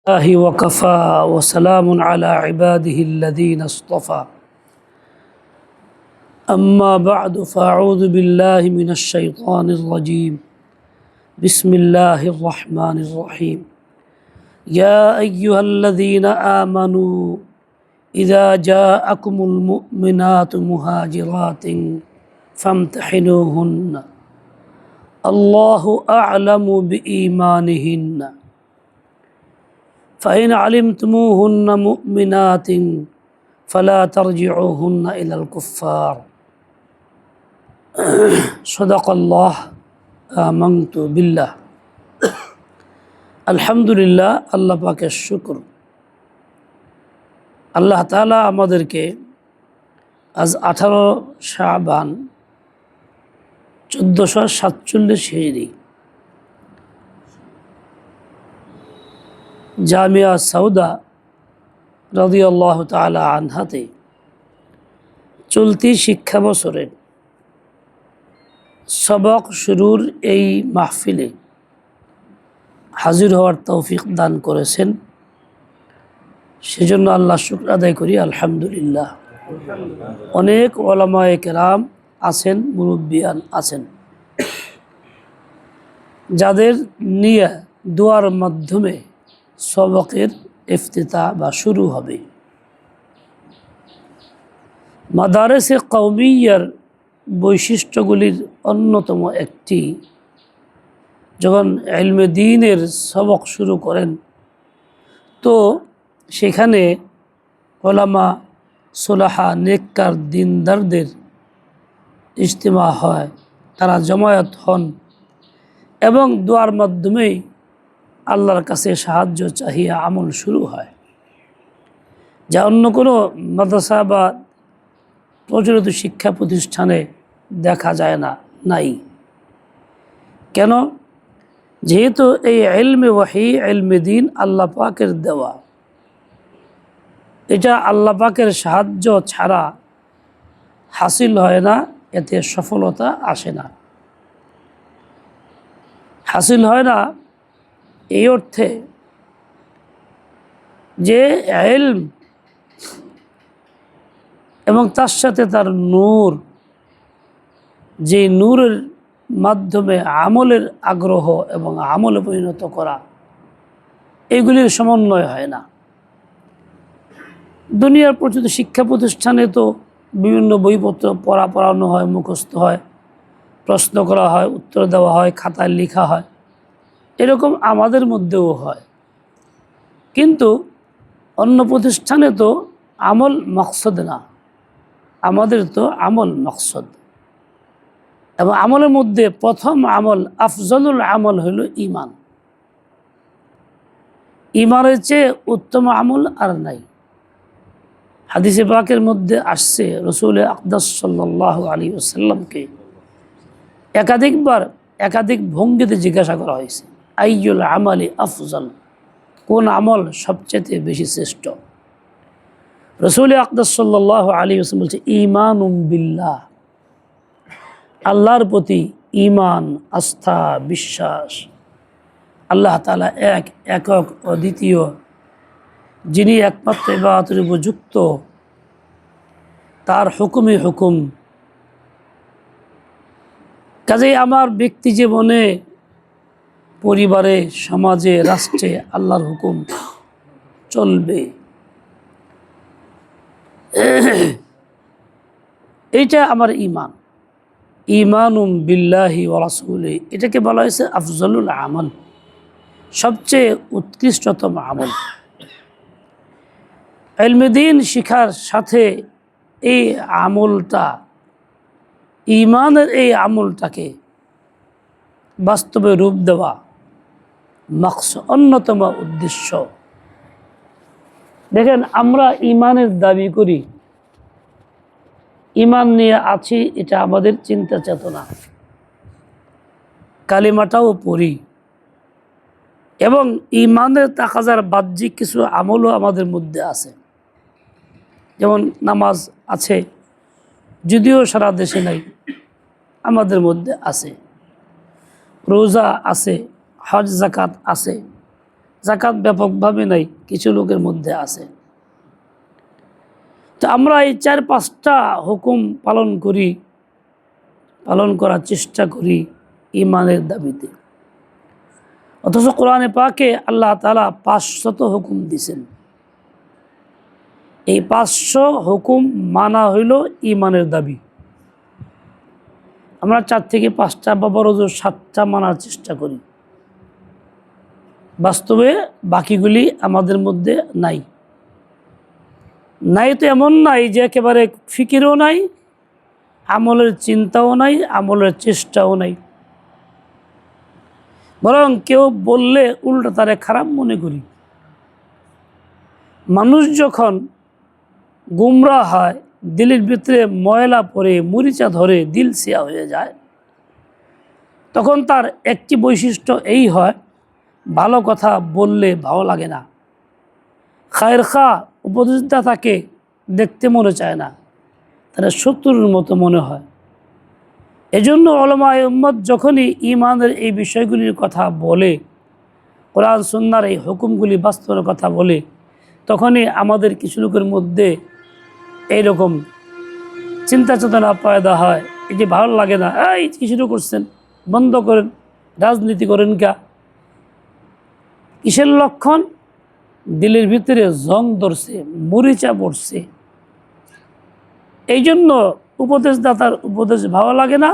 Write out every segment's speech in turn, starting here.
الله وكفى وسلام على عباده الذين اصطفى أما بعد فأعوذ بالله من الشيطان الرجيم بسم الله الرحمن الرحيم يا أيها الذين آمنوا إذا جاءكم المؤمنات مهاجرات فامتحنوهن الله أعلم بإيمانهن فإن علمتموهن مؤمنات فلا ترجعوهن إلى الكفار صدق الله آمنت بالله আলহামদুলিল্লাহ আল্লাহ পাকের শুকর। আল্লাহ তাআলা আমাদেরকে আজ 18 শাবান 1447 হিজরি জামিয়া সাউদা রাদিয়াল্লাহু তাআলা আনহাতে চলতি শিক্ষা বছরের সবক শুরুর এই মাহফিলে হাজির হওয়ার তৌফিক দান করেছেন, সেজন্য আল্লাহ শুকর আদায় করি আলহামদুলিল্লাহ। অনেক উলামায়ে কেরাম আছেন, মুরব্বিয়ান আছেন, যাদের নিয়ে দোয়ার মাধ্যমে সবকের ইফতিতাহ বা শুরু হবে। মাদারেসে কওমিয়ার বৈশিষ্ট্যগুলির অন্যতম একটি, যখন ইলমে দ্বীনের সবক শুরু করেন তো সেখানে উলামা সুলাহা নেককার দিনদারদের ইজতিমা হয়, তারা জমায়েত হন এবং দোয়ার মাধ্যমেই আল্লাহর কাছে সাহায্য চাহিয়ে আমল শুরু হয়, যা অন্য কোনো মাদ্রাসা বা প্রচলিত শিক্ষা প্রতিষ্ঠানে দেখা যায় না, নাই। কেন? যেহেতু এই ইলমে ওয়াহি, ইলমে দ্বীন আল্লাহ পাকের দেওয়া, এটা আল্লাহ পাকের সাহায্য ছাড়া হাসিল হয় না, এতে সফলতা আসে না। হাসিল হয় না এই অর্থে যে ইলম এবং তার সাথে তার নূর, যে নূরের মাধ্যমে আমলের আগ্রহ এবং আমলে পরিণত করা, এগুলির সমন্বয় হয় না। দুনিয়ার প্রচলিত শিক্ষা প্রতিষ্ঠানে তো বিভিন্ন বইপত্র পড়ানো হয়, মুখস্থ হয়, প্রশ্ন করা হয়, উত্তর দেওয়া হয়, খাতায় লেখা হয়, এরকম আমাদের মধ্যেও হয়। কিন্তু অন্য প্রতিষ্ঠানে তো আমল মকসদ না, আমাদের তো আমল মকসদ। এবং আমলের মধ্যে প্রথম আমল, আফজলুল আমল হইল ঈমান। ঈমানের চেয়ে উত্তম আমল আর নাই। হাদিসে পাকের মধ্যে আসছে, রাসূল আকদাস সাল্লাল্লাহু আলাইহি ওয়াসাল্লামকে একাধিক ভঙ্গিতে জিজ্ঞাসা করা হয়েছে, আইয়ুল আমালি আফজল, কোন আমল সবচেয়ে বেশি শ্রেষ্ঠ? রাসূল আকদাস সাল্লাল্লাহু আলাইহি ওয়াসাল্লাম বলছে, ঈমানুম বিল্লাহ, আল্লাহর প্রতি ঈমান, আস্থা, বিশ্বাস। আল্লাহ তাআলা একক, অদ্বিতীয়, যিনি একমাত্র ইবাদতের উপযুক্ত, তার হুকুমই হুকুম। কাজেই আমার ব্যক্তি জীবনে, পরিবারে, সমাজে, রাষ্ট্রে আল্লাহর হুকুম চলবে। এইটা আমার ঈমান। ঈমানুম বিল্লাহি ওয়া রাসূলিহি, এটাকে বলা হয়েছে আফজলুল আমল, সবচেয়ে উৎকৃষ্টতম আমল। ইলমে দ্বীন শিখার সাথে এই আমলটা, ঈমানের এই আমলটাকে বাস্তবে রূপ দেওয়া অন্যতম উদ্দেশ্য। দেখেন, আমরা ঈমানের দাবি করি, ঈমান নিয়ে আছি, এটা আমাদের চিন্তা চেতনা, কালিমাটাও পড়ি এবং ঈমানের তাকাজার বাহ্যিক কিছু আমলও আমাদের মধ্যে আছে। যেমন নামাজ আছে, যদিও সারা দেশে নাই, আমাদের মধ্যে আছে। রোজা আছে, হজ জাকাত আছে, জাকাত ব্যাপকভাবে নাই, কিছু লোকের মধ্যে আছে। তো আমরা এই 4-5টা হুকুম পালন করার চেষ্টা করি ঈমানের দাবিতে। অথচ কোরআনে পাকে আল্লাহ তাআলা 500 হুকুম দিয়েছেন। এই 500 হুকুম মানা হইল ঈমানের দাবি। আমরা 4 থেকে 5টা বা বড়জোর 7টা মানার চেষ্টা করি, বাস্তবে বাকিগুলি আমাদের মধ্যে নাই। নাই তো এমন নাই যে একেবারে ফিকিরও নাই, আমলের চিন্তাও নাই, আমলের চেষ্টাও নাই। বরং কেউ বললে উল্টো তারে খারাপ মনে করি। মানুষ যখন গুমরা হয়, দিলের ভিতরে ময়লা পড়ে, মরিচা ধরে, দিল সিয়া হয়ে যায়, তখন তার একটি বৈশিষ্ট্য এই হয়, ভালো কথা বললে ভালো লাগে না, খায়ের খা উপদেশদাতাকে দেখতে মনে চায় না, তারা শত্রুর মতো মনে হয়। এজন্য উলামায়ে উম্মত যখনই ঈমানের এই বিষয়গুলির কথা বলে, কোরআন সুন্নাহর এই হুকুমগুলি বাস্তবের কথা বলে, তখনই আমাদের কিছু লোকের মধ্যে এইরকম চিন্তা চেতনা পয়দা হয়, এই যে ভালো লাগে না, এই কি শুরু করছেন, বন্ধ করেন, রাজনীতি করেন কা। কিসের লক্ষণ? দিলের ভিতরে জং ধরছে, মরিচা পড়ছে। এই জন্য উপদেশদাতার উপদেশ ভালো লাগে না,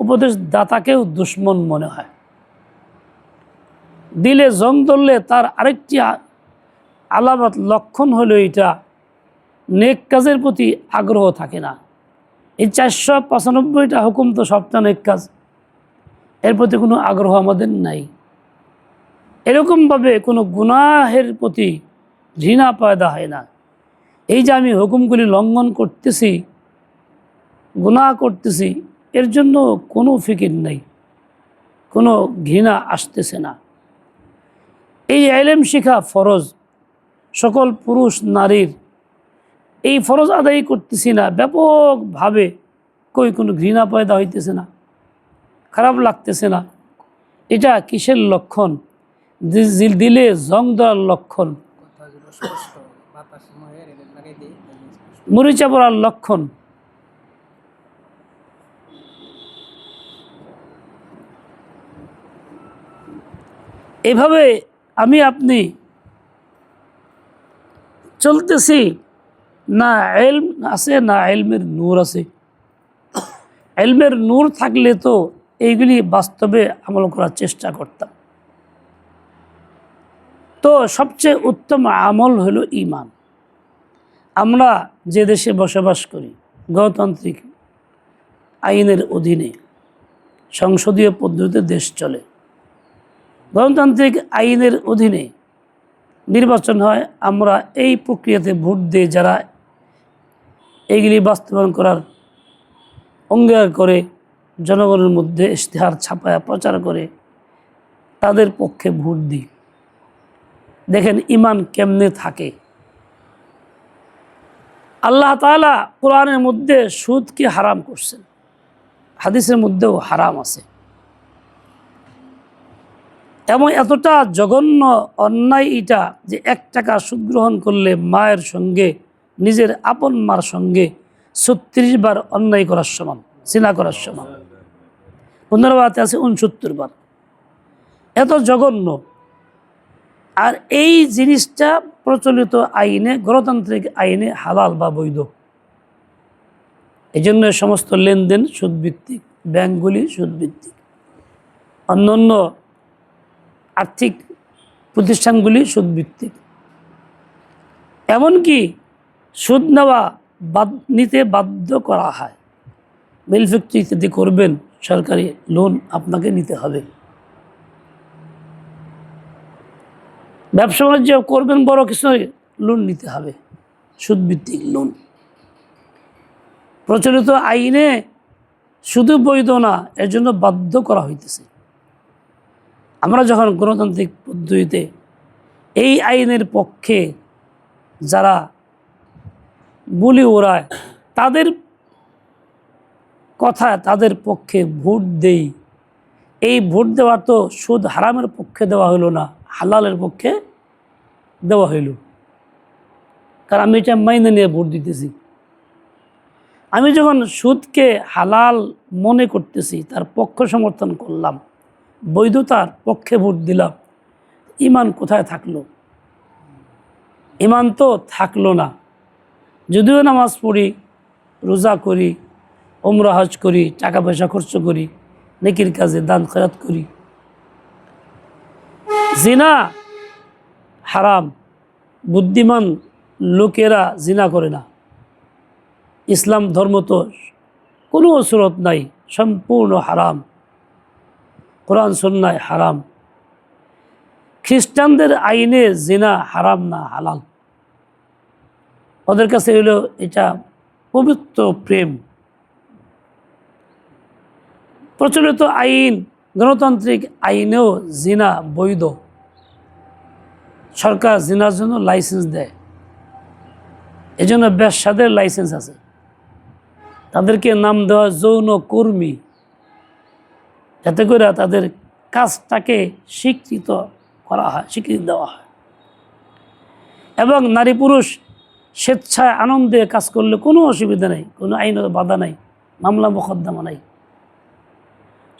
উপদেশদাতাকেও দুশ্মন মনে হয়। দিলে জং ধরলে তার আরেকটি আলামত লক্ষণ হলো এটা, নেক কাজের প্রতি আগ্রহ থাকে না। এই 495টা হুকুম তো সবটা নেক কাজ, এর প্রতি কোনো আগ্রহ আমাদের নাই। এরকমভাবে কোনো গুনাহের প্রতি ঘৃণা পয়দা হয় না। এই যে আমি হুকুমগুলি লঙ্ঘন করতেছি, গুনাহ করতেছি, এর জন্য কোনো ফিকির নেই, কোনো ঘৃণা আসতেছে না। এই ইলম শিখা ফরজ, সকল পুরুষ নারীর। এই ফরজ আদায় করতেছি না, ব্যাপকভাবে কোনো ঘৃণা পয়দা হইতেছে না, খারাপ লাগতেছে না। এটা কিসের লক্ষণ? দিলে জং ধরার লক্ষণ, মরিচা পড়ার লক্ষণ। এভাবে আমি আপনি চলতেছি, না ইলম আছে, না ইলমের নূর আছে। ইলমের নূর থাকলে তো এইগুলি বাস্তবে আমল করার চেষ্টা করতাম। তো সবচেয়ে উত্তম আমল হলো ঈমান। আমরা যে দেশে বসবাস করি, গণতান্ত্রিক আইনের অধীনে সংসদীয় পদ্ধতিতে দেশ চলে। গণতান্ত্রিক আইনের অধীনে নির্বাচন হয়। আমরা এই প্রক্রিয়াতে ভোট দিয়ে যারা এইগুলি বাস্তবায়ন করার অঙ্গীকার করে, জনগণের মধ্যে ইশতেহার ছাপায়া প্রচার করে, তাদের পক্ষে ভোট দিই। দেখেন ঈমান কেমনে থাকে। আল্লাহ তাআলা কোরআনের মধ্যে সুদকে হারাম করছেন, হাদিসের মধ্যেও হারাম আছে। এমন এতটা জঘন্য অন্যায় এটা যে 1 টাকা সুদ গ্রহণ করলে মায়ের সঙ্গে, নিজের আপন মার সঙ্গে 36 বার অন্যায় করার সমান, জিনা করার সমান। 15 বাতে আছে 69 বার। এত জঘন্য। আর এই জিনিসটা প্রচলিত আইনে, গণতান্ত্রিক আইনে হালাল বা বৈধ। এই জন্য সমস্ত লেনদেন সুদভিত্তিক, ব্যাংকগুলি সুদভিত্তিক, অন্যান্য আর্থিক প্রতিষ্ঠানগুলি সুদভিত্তিক। এমনকি সুদ নেওয়া নিতে বাধ্য করা হয়। মিল ফ্যাক্টরি ইত্যাদি করবেন, সরকারি লোন আপনাকে নিতে হবে। ব্যবসা বাণিজ্য করবেন, বড় কিছু লোন নিতে হবে, সুদভিত্তিক লোন। প্রচলিত আইনে শুধু বৈধ না, এর জন্য বাধ্য করা হইতেছে। আমরা যখন গণতান্ত্রিক পদ্ধতিতে এই আইনের পক্ষে যারা বুলি ওড়ায়, তাদের কথা, তাদের পক্ষে ভোট দেই। এই ভোট দেওয়া তো সুদ হারামের পক্ষে দেওয়া হলো না, হালালের পক্ষে দেওয়া হইল, কারণ আমি এটা মাইনে নিয়ে ভোট দিতেছি। আমি যখন সুদকে হালাল মনে করতেছি, তার পক্ষ সমর্থন করলাম, বৈধতার পক্ষে ভোট দিলাম, ইমান কোথায় থাকলো? ইমান তো থাকলো না। যদিও নামাজ পড়ি, রোজা করি, ওমরা হজ করি, টাকা পয়সা খরচ করি, নেকির কাজে দান খয়রাত করি, জিনা হারাম, বুদ্ধিমান লোকেরা জিনা করে না। ইসলাম ধর্ম তো কোনো সুরত নাই, সম্পূর্ণ হারাম, কোরআন সুন্নায় হারাম। খ্রিস্টানদের আইনে জিনা হারাম না হালাল, ওদের কাছে হলো এটা পবিত্র প্রেম। প্রচলিত আইন, গণতান্ত্রিক আইনেও জিনা বৈধ। সরকার জিনার জন্য লাইসেন্স দেয়, এজন্য ব্যবসাদের লাইসেন্স আছে। তাদেরকে নাম দেওয়া যৌন কর্মী, যাতে করে তাদের কাজটাকে স্বীকৃত করা হয়, স্বীকৃতি দেওয়া হয়। এবং নারী পুরুষ স্বেচ্ছায় আনন্দে কাজ করলে কোনো অসুবিধা নেই, কোনো আইনত বাধা নাই, মামলা মোকদ্দমা নাই।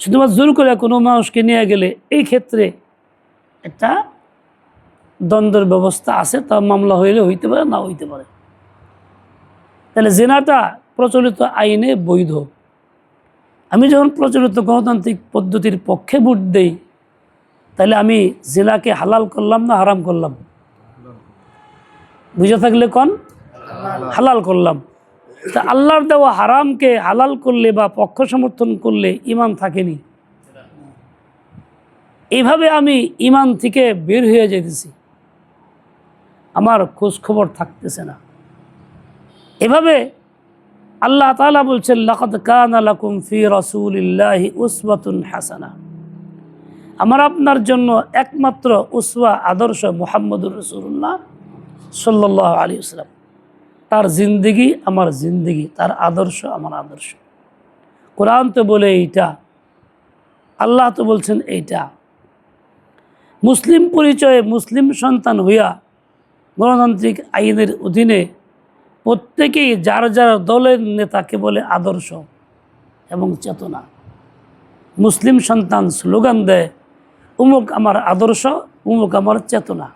শুধুমাত্র জোর করে কোনো মানুষকে নিয়ে গেলে এই ক্ষেত্রে একটা দ্বন্দ্বের ব্যবস্থা আছে, তা মামলা হইলে হইতে পারে, না হইতে পারে। তাহলে জেনাটা প্রচলিত আইনে বৈধ। আমি যখন প্রচলিত গণতান্ত্রিক পদ্ধতির পক্ষে ভোট দেই, তাহলে আমি জেনাকে হালাল করলাম না হারাম করলাম? বুঝে থাকলে কোন হালাল করলাম। তা আল্লাহর দেওয়া হারামকে হালাল করলে বা পক্ষ সমর্থন করলে ইমান থাকেনি। এইভাবে আমি ইমান থেকে বের হয়ে যেতেছি, আমার খোঁজ খবর থাকতেছে না। এভাবে আল্লাহ তাআলা বলছেন, লাকাদ কানা লাকুম ফি রাসূলিল্লাহি উসওয়াতুন হাসানা। আমার আপনার জন্য একমাত্র উসওয়া, আদর্শ মুহাম্মদুর রাসূলুল্লাহ সাল্লাল্লাহু আলাইহি ওয়াসাল্লাম। তার জিন্দেগি আমার জিন্দেগি, তার আদর্শ আমার আদর্শ। কোরআন তো বলে এইটা, আল্লাহ তো বলছেন এইটা। মুসলিম পরিচয়ে মুসলিম সন্তান হইয়া গণতান্ত্রিক আইনের অধীনে প্রত্যেকেই যার যার দলের নেতাকে বলে আদর্শ এবং চেতনা। মুসলিম সন্তান স্লোগান দেয়, উমুক আমার আদর্শ, উমুক আমার চেতনা।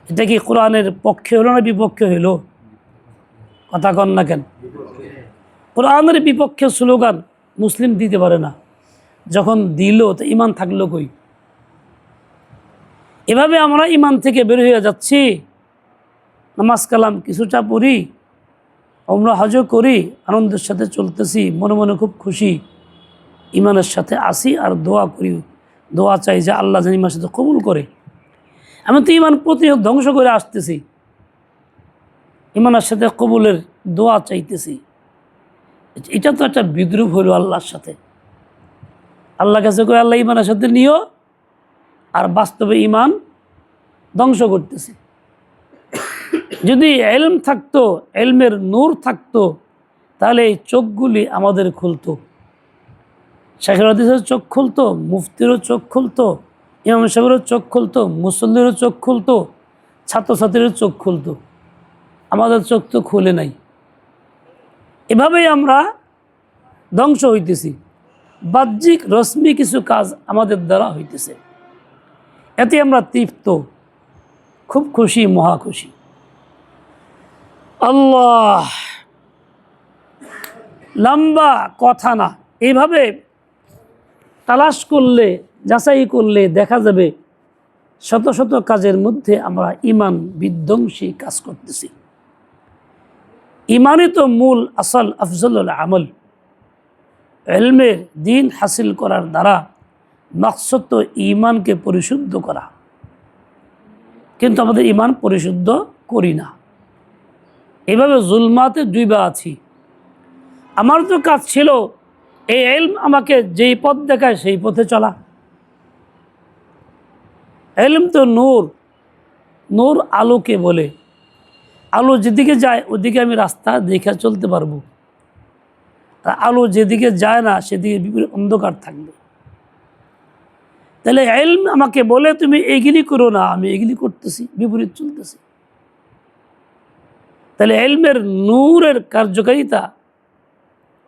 এটা কি কোরআনের পক্ষে হলো না বিপক্ষে হইল? কথা কন না কেন? কোরআনের বিপক্ষে স্লোগান মুসলিম দিতে পারে না। যখন দিল তো ইমান থাকলো কই? এভাবে আমরা ইমান থেকে বের হয়ে যাচ্ছি। নামাজ কালাম কিছুটা পড়ি, ওমরা হজও করি, আনন্দের সাথে চলতেছি, মনে মনে খুব খুশি, ইমানের সাথে আসি আর দোয়া করি, দোয়া চাই যে আল্লাহ যেন ইমানের সাথে কবুল করে। আমি তো ইমান প্রতিহত ধ্বংস করে আসতেছি, ইমানের সাথে কবুলের দোয়া চাইতেছি। এটা তো একটা বিদ্রুপ হইল আল্লাহর সাথে। আল্লাহ কাছে করে আল্লাহ ইমানের সাথে নিও, আর বাস্তবে ইমান ধ্বংস করতেছি। যদি এলম থাকতো, এলমের নূর থাকতো, তাহলে এই চোখগুলি আমাদের খুলতো। শেখের হাদিসের চোখ খুলতো, মুফতিরও চোখ খুলতো, ইমাম সাহেবেরও চোখ খুলতো, মুসল্লিরও চোখ খুলতো, ছাত্রছাত্রীরও চোখ খুলতো। আমাদের চোখ তো খুলে নাই। এভাবেই আমরা ধ্বংস হইতেছি। বাহ্যিক রশ্মি কিছু কাজ আমাদের দ্বারা হইতেছে, এতে আমরা তৃপ্ত, খুব খুশি, মহা খুশি। আল্লাহ, লম্বা কথা না, এইভাবে তালাশ করলে, যাচাই করলে দেখা যাবে শত শত কাজের মধ্যে আমরা ইমান বিধ্বংসী কাজ করতেছি। ইমানই তো মূল আসল আফজলুল আমল। ইলমের দ্বীন হাসিল করার দ্বারা মাকসুদ তো ইমানকে পরিশুদ্ধ করা, কিন্তু আমাদের ইমান পরিশুদ্ধ করি না। এভাবে জুলমাতে ডুইবা আছি। আমার তো কাজ ছিল এই ইলম আমাকে যেই পথ দেখায় সেই পথে চলা। ইলম তো নূর, নূর আলোকে বলে। আলো যেদিকে যায় ওদিকে আমি রাস্তা দেখে চলতে পারবো, আর আলো যেদিকে যায় না সেদিকে অন্ধকার থাকবে। তাহলে ইলম আমাকে বলে তুমি এগুলি করো না, আমি এগুলি করতেছি, বিপরীত চলতেছি। তাহলে ইলমের নূরের কার্যকারিতা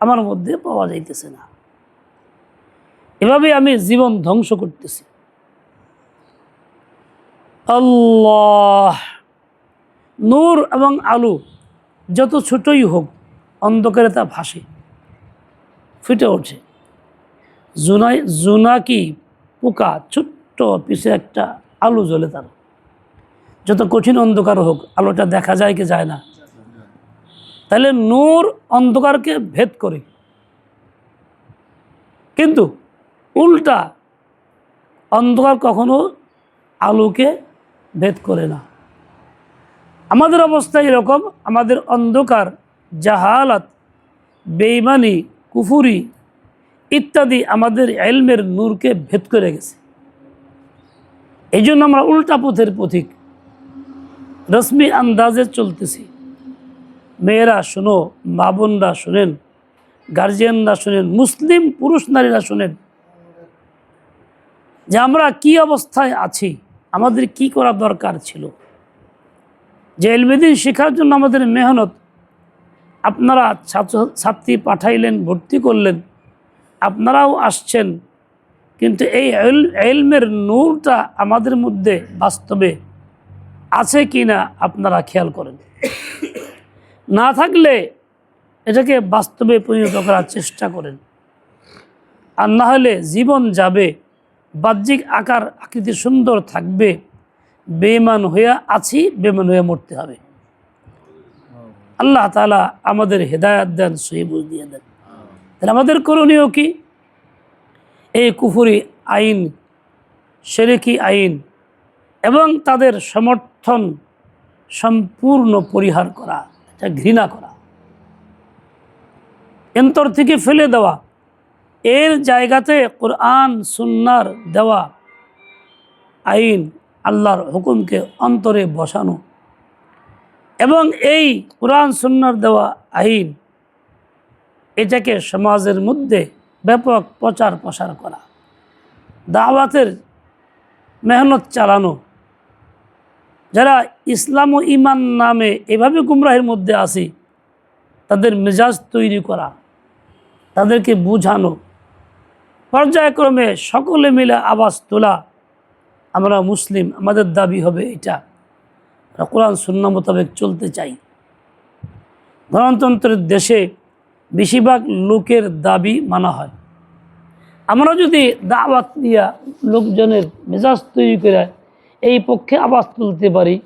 আমার মধ্যে পাওয়া যাইতেছে না। এভাবে আমি জীবন ধ্বংস করতেছি। আল্লাহ, নূর এবং আলো যত ছোটই হোক, অন্ধকারে তা ভাসে, ফুটে ওঠে। জোনাকি পোকা ছোট্ট পিছে একটা আলো জ্বলে, তার যত কঠিন অন্ধকার হোক আলোটা দেখা যায় কি যায় না? তাহলে নূর অন্ধকারকে ভেদ করে, কিন্তু উল্টা অন্ধকার কখনো আলোকে ভেদ করে না। আমাদের অবস্থা এরকম, আমাদের অন্ধকার, জাহালাত, বেঈমানি, কুফুরি ইত্যাদি আমাদের ইলমের নূরকে ভেদ করে গেছে। এই জন্য আমরা উল্টা পথের পথিক, রশ্মি আন্দাজে চলতেছি। মেয়েরা শোনো, মা বোনরা শোনেন, গার্জিয়ানরা শোনেন, মুসলিম পুরুষ নারীরা শোনেন, যে আমরা কি অবস্থায় আছি, আমাদের কি করা দরকার ছিল। যে ইলমে-দ্বীন শেখার জন্য আমাদের মেহনত, আপনারা ছাত্রী পাঠাইলেন, ভর্তি করলেন, আপনারাও আসছেন, কিন্তু এই ইলমের নূরটা আমাদের মধ্যে বাস্তবে আছে কি না আপনারা খেয়াল করেন। না থাকলে এটাকে বাস্তবে পরিণত করার চেষ্টা করেন, আর না হলে জীবন যাবে, বাহ্যিক আকার আকৃতি সুন্দর থাকবে, বেঈমান হয়ে আছি, বেঈমান হয়ে মরতে হবে। আল্লাহ তাআলা আমাদের হেদায়েত দেন, সহি বুঝ দিয়ে দেন। তাহলে আমাদের করণীয় কি? এই কুফরি আইন, শিরকি আইন এবং তাদের সমর্থন সম্পূর্ণ পরিহার করা, এটা ঘৃণা করা, অন্তর থেকে ফেলে দেওয়া, এর জায়গাতে কোরআন সুন্নাহর দেওয়া আইন, আল্লাহর হুকুমকে অন্তরে বসানো এবং এই কোরআন সুন্নাহর দেওয়া আইন এটাকে সমাজের মধ্যে ব্যাপক প্রচার প্রসার করা, দাওয়াতের মেহনত চালানো। যারা ইসলাম ও ঈমান নামে এভাবে গুমরাহের মধ্যে আসি, তাদের মেজাজ তৈরি করা, তাদেরকে বুঝানো, পর্যায়ক্রমে সকলে মিলে আওয়াজ তোলা, আমরা মুসলিম, আমাদের দাবি হবে এটা, কোরআন সুন্নাহ মোতাবেক চলতে চাই। গণতন্ত্রের দেশে বেশিরভাগ লোকের দাবি মানা হয়। আমরা যদি দাওয়াত দিয়া লোকজনের মেজাজ তৈরি করে এই পক্ষে আওয়াজ তুলতে পারি,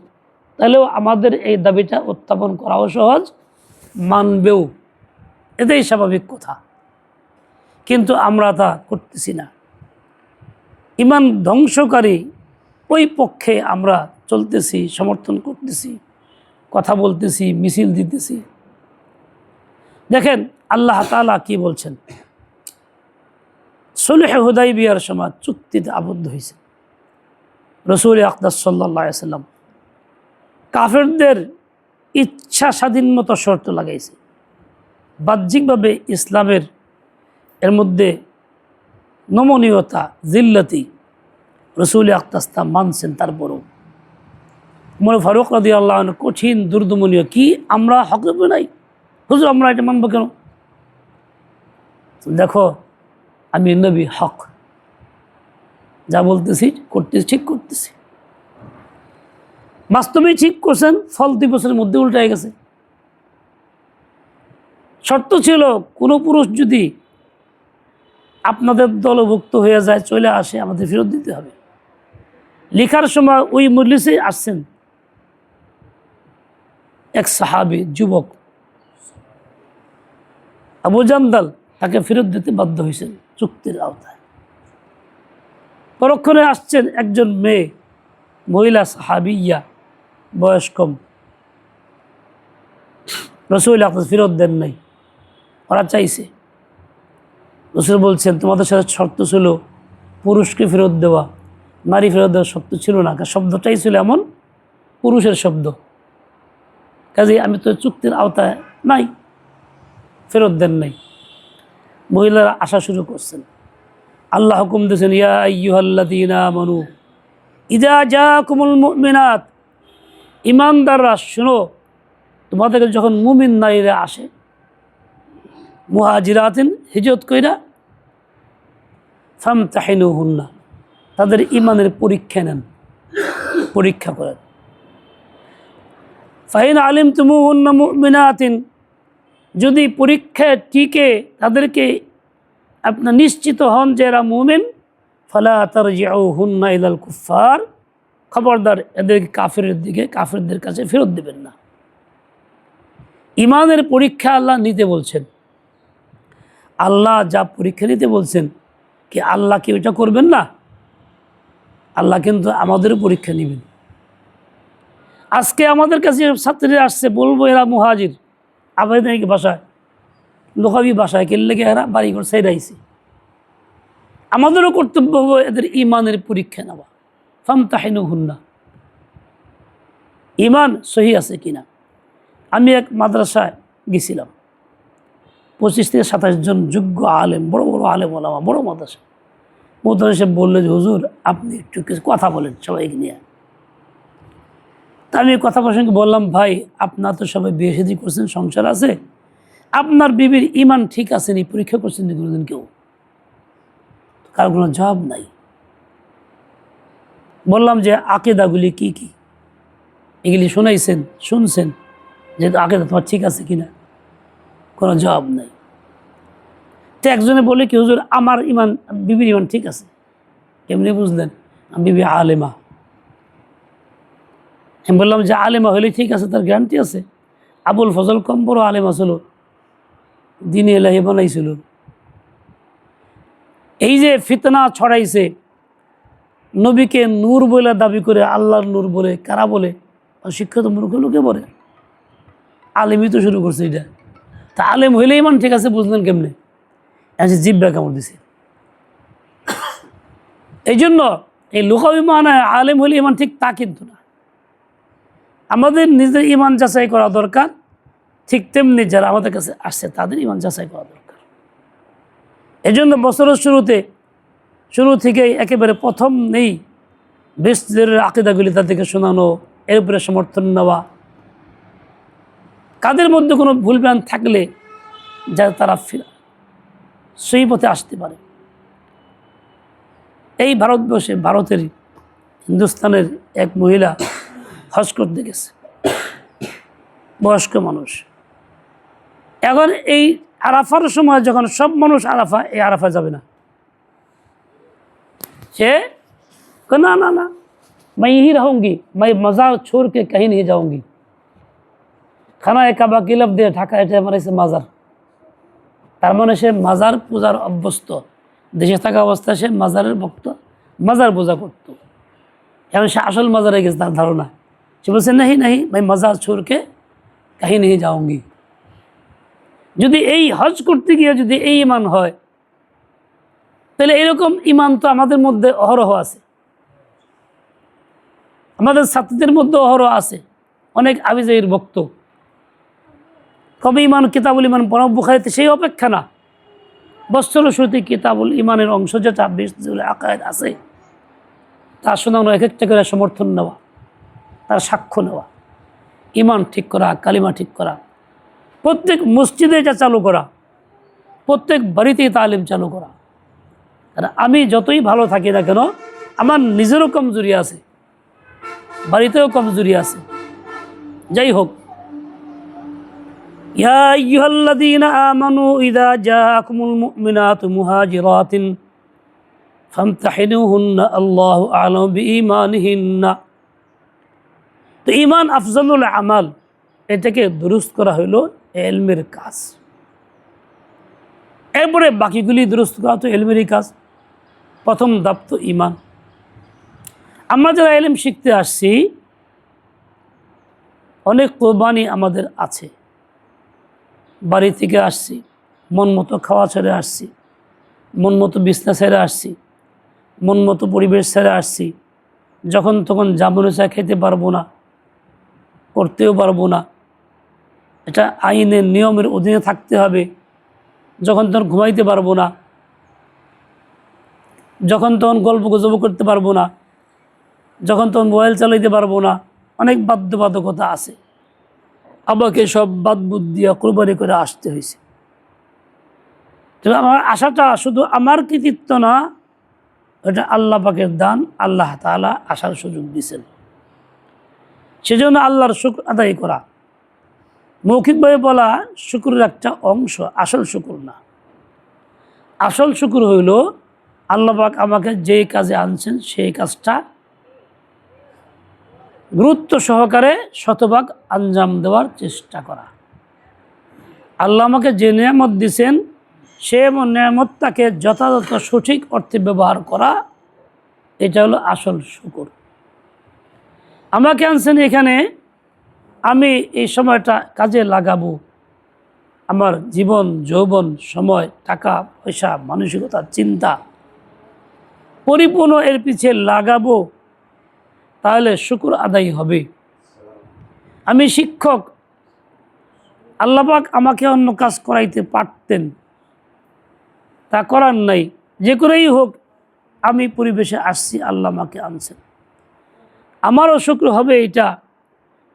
তাহলেও আমাদের এই দাবিটা উত্থাপন করাও সহজ, মানবেও, এটাই স্বাভাবিক কথা। কিন্তু আমরা তা করতেছি না। ঈমান ধ্বংসকারী ওই পক্ষে আমরা চলতেছি, সমর্থন করতেছি, কথা বলতেছি, মিছিল দিতেছি। দেখেন আল্লাহ তাআলা কি বলছেন। সুলহ হুদাইবিয়ার সময় চুক্তিতে আবদ্ধ হয়েছে রাসূল আকরাম সাল্লাল্লাহু আলাইহি ওয়াসাল্লাম। কাফেরদের ইচ্ছা স্বাধীন মতো শর্ত লাগাইছে। বাহ্যিকভাবে ইসলামের এর মধ্যে নমনীয়তা, জিল্লতি, রাসূল আকরাম মানছেন। তারপরও উমর ফারুক রাদিয়াল্লাহু আনহু কঠিন দুর্দমনীয়, কি আমরা হক নাই হুজুর, আমরা এটা মানব কেন? দেখো আমি নবী, হক যা বলতেছি করতেছি, ঠিক করতেছি। বাস্তবেই ঠিক করছেন, ফল 2 বছরের মধ্যে উল্টায় গেছে। শর্ত ছিল কোনো পুরুষ যদি আপনাদের দলভুক্ত হয়ে যায়, চলে আসে, আমাদের ফেরত দিতে হবে। লেখার সময় ওই মজলিসে আসছেন এক সাহাবী যুবক আবু জান্দাল, তাকে ফেরত দিতে বাধ্য হয়েছেন চুক্তির আওতায়। পরক্ষণে আসছেন একজন মেয়ে, মহিলা সাহাবিয়া, বয়স কম, রাসূল আকরাম ফেরত দেন নাই, ওরা চাইছে। রাসূল বলছেন তোমাদের সাথে শর্ত ছিল পুরুষকে ফেরত দেওয়া, নারী ফেরত দেওয়ার শর্ত ছিল না। শব্দটাই ছিল এমন পুরুষের শব্দ, কাজে আমি তো চুক্তির আওতায় নাই, ফেরত দেন নাই। মহিলারা আসা শুরু করছেন, আল্লাহ হুকুম দিয়েছেন, ইয়া আইয়ুহাল্লাযীনা আমানু ইযা জাআকুমুল মুমিনাত, ঈমানদাররা শোনো, তোমাদের কাছে যখন মুমিন নারীরা আসে, মুহাজিরাতিন হিজরত কইরা, ফামতাহিনুহুন্না, তাদের ঈমানের পরীক্ষা নেন, পরীক্ষা করেন। ফাইন আলিমতুমুহুন্না মুমিনাতিন, যদি পরীক্ষায় টিকে তাদেরকে আপনার নিশ্চিত হন যে এরা মুমিন, ফালা তারজিউহুন্না ইলাল কুফার, খবরদার এদেরকে কাফেরদের কাছে ফেরত দেবেন না। ঈমানের পরীক্ষা আল্লাহ নিতে বলছেন। আল্লাহ যা পরীক্ষা নিতে বলছেন, কি আল্লাহ কি ওইটা করবেন না? আল্লাহ কিন্তু আমাদেরও পরীক্ষা নেবেন। আজকে আমাদের কাছে ছাত্রীরা আসছে, বলবো এরা মুহাজির, আবেদনিক ভাষায়, লোকাবি ভাষায়, কেন লেগে এরা বাড়িঘর ছেড়াইছে। আমাদেরও কর্তব্য এদের ঈমানের পরীক্ষা নেওয়া। ফামতাহিনুহুন্না, ঈমান সহি আছে কিনা। আমি এক মাদ্রাসায় গেছিলাম, 25 থেকে 27 জন যোগ্য আলেম, বড় বড় আলেম ওলামা, বড় মাদ্রাসা। মোতালেব বললো যে হুজুর আপনি একটু কিছু কথা বলেন সবাইকে নিয়ে। তা আমি কথা প্রসঙ্গে বললাম, ভাই আপনার তো সবাই বিয়ে শাদী করছেন, সংসার আছে, আপনার বিবির ঈমান ঠিক আছে নি, পরীক্ষা করছেন নি কোনোদিন কেউ? কারো কোনো জবাব নাই। বললাম যে আকিদাগুলি কি কি, এগুলি শুনাইছেন, শুনছেন, যেহেতু আকিদা তোমার ঠিক আছে কিনা? কোনো জবাব নাই। তো একজনে বলে কি হুজুর আমার ঈমান, বিবির ঈমান ঠিক আছে। কেমনি বুঝলেন? বিবি আলেমা। আমি বললাম যে আলেমা হলে ঠিক আছে, তার গ্যারান্টি আছে? আবুল ফজল কম বড় আলেমা ছিল, দ্বীন ইলাহি বানাইছিল। এই যে ফিতনা ছড়াইছে, নবীকে নূর বলে দাবি করে, আল্লাহর নূর বলে কারা বলে? শিক্ষিত মূর্খ লোকে বলে। আলেমই তো শুরু করছে এটা। তা আলেম হইলে ঈমান ঠিক আছে বুঝলেন কেমনে? এসে জিব্বা কামড় দিছে। এই জন্য এই লোকাবি মানায় আলেম হইলে ঈমান ঠিক তা কিন্তু না। আমাদের নিজের ঈমান যাচাই করা দরকার, ঠিক তেমনি যারা আমাদের কাছে আসছে তাদের ঈমান যাচাই করা দরকার। এই জন্য বছরের শুরু থেকেই একেবারে প্রথম নেই বেশদের আকিদাগুলি তাদেরকে শোনানো, এর উপরে সমর্থন নেওয়া। কাদের মধ্যে কোনো ভুলভ্রান্তি থাকলে যা তারা সেই পথে আসতে পারে। এই ভারতবর্ষে, ভারতের হিন্দুস্তানের এক মহিলা হজ করতে গেছে, বয়স্ক মানুষ। এখন এই আরাফার সময় যখন সব মানুষ আরাফা, এই আরাফা যাবে না। সে না না না, मैं यही रहूँगी, मैं मज़ार छोड़ के कहीं नहीं जाऊँगी। খানা কাবা কিলাব দিয়ে ঢাকা, এটা আমার এসে মাজার। তার মানে সে মাজার পূজার অভ্যস্ত, দেশে থাকা অবস্থায় সে মাজারের ভক্ত, মাজার পূজা করত। এখন সে আসল মাজারে গেছে তার ধারণা। সে বলছে নাহি নাহি, मैं मज़ार छोड़ के कहीं नहीं जाऊँगी। যদি এই হজ করতে গিয়ে যদি এই ঈমান হয়, তাহলে এরকম ঈমান তো আমাদের মধ্যে অহরহ আছে, আমাদের ছাত্রীদের মধ্যে অহরহ আছে। অনেক আবিজাইর ভক্ত, কবে ঈমান, কিতাবুল ঈমান পড়া বুখারীতে সেই অপেক্ষা না। বছরের শুরুতে কিতাবুল ঈমানের অংশ যেটা বিশুল আকায়েদ আছে, তার শোনানো, এক একটা করে সমর্থন নেওয়া, তার সাক্ষ্য নেওয়া, ঈমান ঠিক করা, কালিমা ঠিক করা, প্রত্যেক মসজিদে এটা চালু করা, প্রত্যেক বাড়িতেই তালিম চালু করা। আর আমি যতই ভালো থাকি না কেন, আমার নিজেরও কমজোরি আছে, বাড়িতেও কমজোরি আছে। যাই হোক, ইয়া আইয়ুহাল্লাযীনা আমানু ইযা জাআকুমুল মুমিনাতু মুহাজিরাতিন ফামতাহিনুহুন্না আল্লাহু আ'লামু বিঈমানিহিন্না। তো ঈমান আফজালুল আমাল, এটাকে দুরুস্ত করা হইল ইলমের কাজ। এরপরে বাকিগুলি দুরুস্ত করা তো ইলমেরই কাজ। প্রথম ধাপ তো ঈমান। আমরা যারা ইলম শিখতে আসছি, অনেক কোরবানি আমাদের আছে। বাড়ি থেকে আসছি, মন মতো খাওয়া ছেড়ে আসছি, মন মতো বিছনা ছেড়ে আসছি, মন মতো পরিবেশ ছেড়ে আসছি। যখন তখন যা মনে চায় খেতে পারবো না, করতেও পারবো না। এটা আইনের নিয়মের অধীনে থাকতে হবে। যখন তখন ঘুমাইতে পারবো না, যখন তখন গল্প গুজব করতে পারবো না, যখন তখন মোবাইল চালাইতে পারবো না, অনেক বাধ্যবাধকতা আছে। আমাকে সব বাদ বুদ্ধ দিয়া কোরবানি করে আসতে হয়েছে। তবে আমার আশাটা শুধু আমার কৃতিত্ব না, এটা আল্লাহ পাকের দান। আল্লাহ তাআলা আসার সুযোগ দিয়েছেন, সেজন্য আল্লাহর শুকর আদায় করা। মৌখিকভাবে বলা শুকরের একটা অংশ, আসল শুকর না। আসল শুকর হইল আল্লাহ পাক আমাকে যেই কাজে আনছেন সেই কাজটা গুরুত্ব সহকারে শতভাগ আঞ্জাম দেওয়ার চেষ্টা করা। আল্লাহ আমাকে যে নিয়ামত দিয়েছেন সে নিয়ামতটাকে যথাযথ সঠিক অর্থে ব্যবহার করা, এটা হলো আসল শুকর। আমাকে আনছেন এখানে, আমি এই সময়টা কাজে লাগাবো, আমার জীবন যৌবন সময় টাকা পয়সা মানসিকতা চিন্তা পরিপূর্ণ এর পিছে লাগাবো, তাহলে শুকর আদায় হবে। আমি শিক্ষক, আল্লাহ পাক আমাকে অন্য কাজ করাইতে পারতেন, তা করার নাই। যে করেই হোক আমি পরিবেশে আসছি, আল্লাহ আমাকে আনছেন। আমারও শুকর হবে এটা,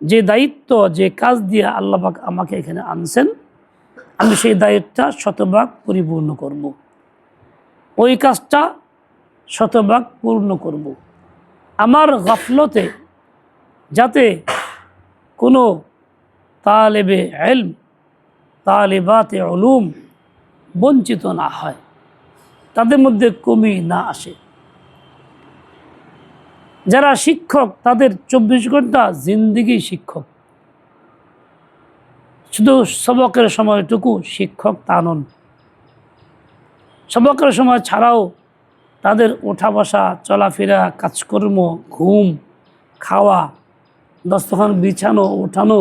যে দায়িত্ব যে কাজ দিয়ে আল্লাহ পাক আমাকে এখানে আনছেন, আমি সেই দায়িত্বটা শতভাগ পরিপূর্ণ করব, ওই কাজটা শতভাগ পূর্ণ করব। আমার গাফলতে যাতে কোনো তালেবে ইলম তালেবাতে উলুম বঞ্চিত না হয়, তাদের মধ্যে কমি না আসে। যারা শিক্ষক তাদের 24 ঘন্টা জিন্দেগি শিক্ষক, শুধু সবকের সময়টুকু শিক্ষক তা নন। সবকের সময় ছাড়াও তাদের ওঠা বসা চলাফেরা কাজকর্ম ঘুম খাওয়া দস্তখান বিছানো ওঠানো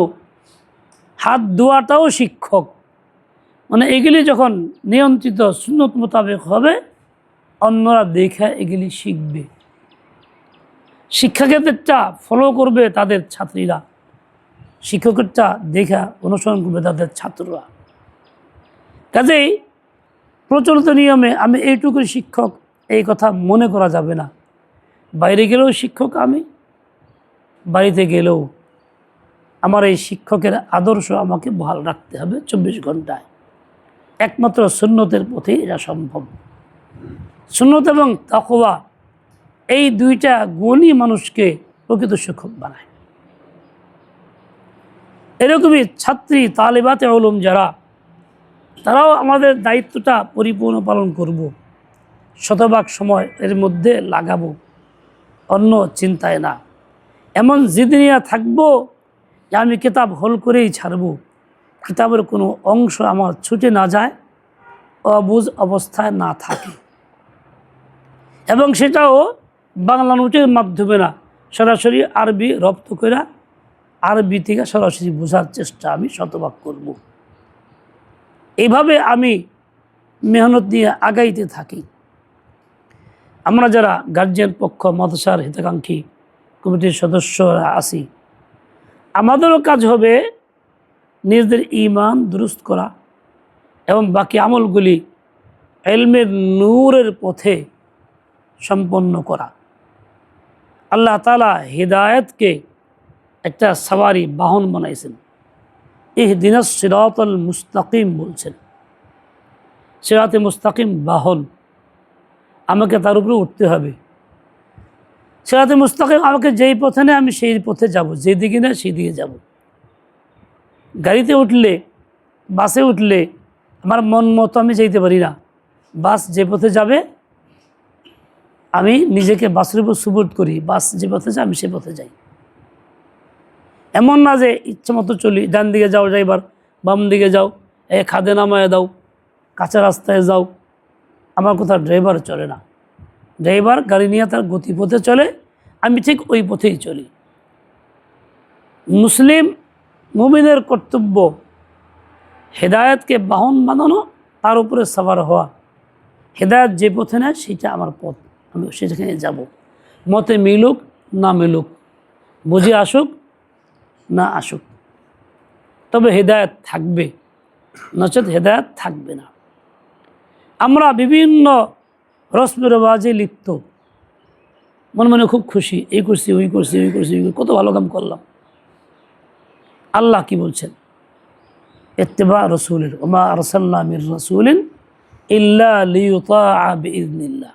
হাত ধোয়াটাও শিক্ষক। মানে এগুলি যখন নিয়ন্ত্রিত সুন্নত মোতাবেক হবে, অন্যরা দেখে এগুলি শিখবে, শিক্ষকেরটা ফলো করবে তাদের ছাত্রীরা, শিক্ষকেরটা দেখা অনুসরণ করবে তাদের ছাত্ররা। কাজেই প্রচলিত নিয়মে আমি এইটুকুই শিক্ষক এই কথা মনে করা যাবে না। বাইরে গেলেও শিক্ষক আমি, বাড়িতে গেলেও আমার এই শিক্ষকের আদর্শ আমাকে বহাল রাখতে হবে 24 ঘন্টায়। একমাত্র সুন্নতের পথে এটা সম্ভব। সুন্নত এবং তাকওয়া এই দুইটা গুণই মানুষকে প্রকৃত শিক্ষক বানায়। এরকমই ছাত্রী তালেবাতে উলুম যারা, তারাও আমাদের দায়িত্বটা পরিপূর্ণ পালন করব, শতভাগ সময় এর মধ্যে লাগাবো, অন্য চিন্তায় না। এমন জিদিনিয়া থাকবো যে আমি কিতাব হল করেই ছাড়ব, কিতাবের কোনো অংশ আমার ছুটে না যায়, অবুঝ অবস্থায় না থাকে। এবং সেটাও বাংলা নোটের মাধ্যমে না, সরাসরি আরবি রপ্ত করে আরবি থেকে সরাসরি বোঝার চেষ্টা আমি শতভাগ করব। এইভাবে আমি মেহনত দিয়ে আগাইতে থাকি। আমরা যারা গার্জিয়ান পক্ষ মাদ্রাসার হিতাকাঙ্ক্ষী কমিটির সদস্যরা আছি, আমাদেরও কাজ হবে নিজেদের ঈমান দুরুস্ত করা এবং বাকি আমলগুলি ইলমের নূরের পথে সম্পন্ন করা। আল্লাহ তাআলা হিদায়াতকে একটা সওয়ারি বাহন বানাইছেন। ইহদিনাস সিরাতাল মুস্তাকিম বলছেন, সিরাতে মুস্তাকিম বাহন, আমাকে তার উপরে উঠতে হবে। সিরাতে মুস্তাকিম আমাকে যেই পথে নেয় আমি সেই পথে যাব, যেদিকে নেয় সেই দিকে যাব। গাড়িতে উঠলে বাসে উঠলে আমার মন মতো আমি যেতে পারি না, বাস যে পথে যাবে আমি নিজেকে বাসের উপর সুবোধ করি, বাস যে পথে যায় আমি সে পথে যাই। এমন না যে ইচ্ছে মতো চলি, ডান দিকে যাও ড্রাইভার, বাম দিকে যাও, খাদে নামায় দাও, কাঁচা রাস্তায় যাও। আমার কোথাও ড্রাইভার চলে না। ড্রাইভার গাড়ি নিয়ে তার গতিপথে চলে, আমি ঠিক ওই পথেই চলি। মুসলিম মুমিনের কর্তব্য হেদায়েতকে বাহন বানানো, তার উপরে সওয়ার হওয়া। হেদায়েত যে পথে নেয় সেটা আমার পথ, আমি সেখানে যাব। মতে মিলুক না মিলুক, বুঝে আসুক না আসুক, তবে হেদায়েত থাকবে, নচেত হেদায়েত থাকবে না। আমরা বিভিন্ন রসম রেওয়াজে লিপ্ত, মনে মনে খুব খুশি, এই করছি ওই করছি ওই করছি ওই করছি, কত ভালো কাম করলাম। আল্লাহ কি বলছেন? ইত্তিবা রাসূলিন ওয়া মা আরসালনা মির রাসূলিন ইল্লা লিইউতাআ বিইذনিল্লাহ।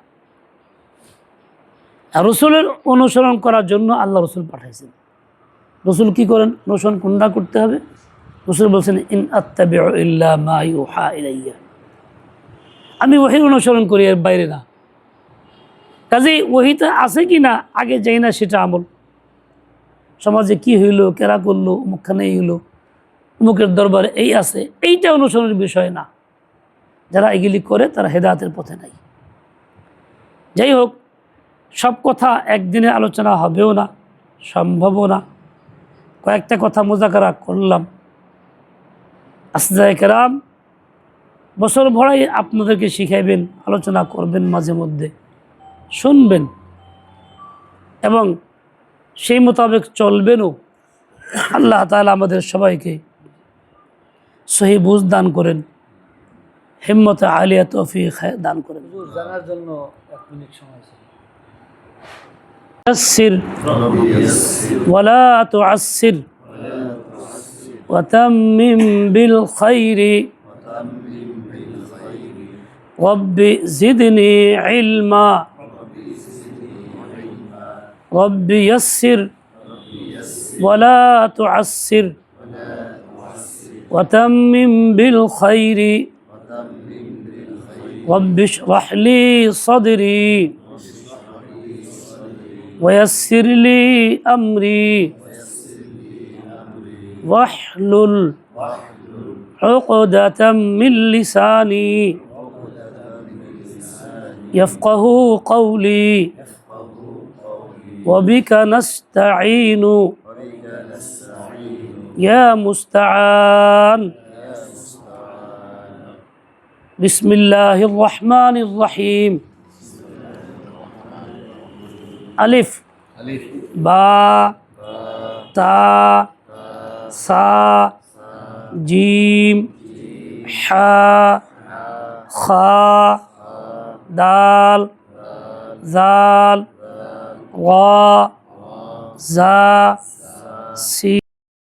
আর রসুলের অনুসরণ করার জন্য আল্লাহ রসুল পাঠাইছেন। রসুল কি করেন? অনুসরণ কোনটা করতে হবে? রসুল বলছেন ইন আত্তাবিউ ইল্লা মা ইউহা ইলাইয়া, আমি ওহীর অনুসরণ করি, এর বাইরে না। কাজেই ওহীতে আছে কি না আগে যাই না সেটা আমল। সমাজে কি হইলো, কেরা করলো, অমুকখানে এই হইলো, অমুকের দরবারে এই আছে, এইটা অনুসরণের বিষয় না। যারা এগুলি করে তারা হেদায়েতের পথে নাই। যাই হোক, সব কথা একদিনে আলোচনা হবেও না, সম্ভবও না। কয়েকটা কথা মুযাকারা করলাম। আসজায়ে কেরাম বছর ভরাই আপনাদেরকে শিখাইবেন, আলোচনা করবেন, মাঝে মধ্যে শুনবেন এবং সেই মোতাবেক চলবেনও। আল্লাহ তাআলা আমাদের সবাইকে সহি বুঝ দান করেন, হিম্মতে আলিয়া তৌফিক দান করেন। জানার জন্য 1 মিনিট সময় আছে। يسر ولا تعسر وتمم بالخير رب زدني علما رب يسر ولا تعسر وتمم بالخير رب اشرح لي صدري ويسر لي أمري واحلل عقدة من لساني يفقه قولي وبك نستعين يا مستعان بسم الله الرحمن الرحيم ألف با تا سا جيم حا خا دال ذال غا زا سين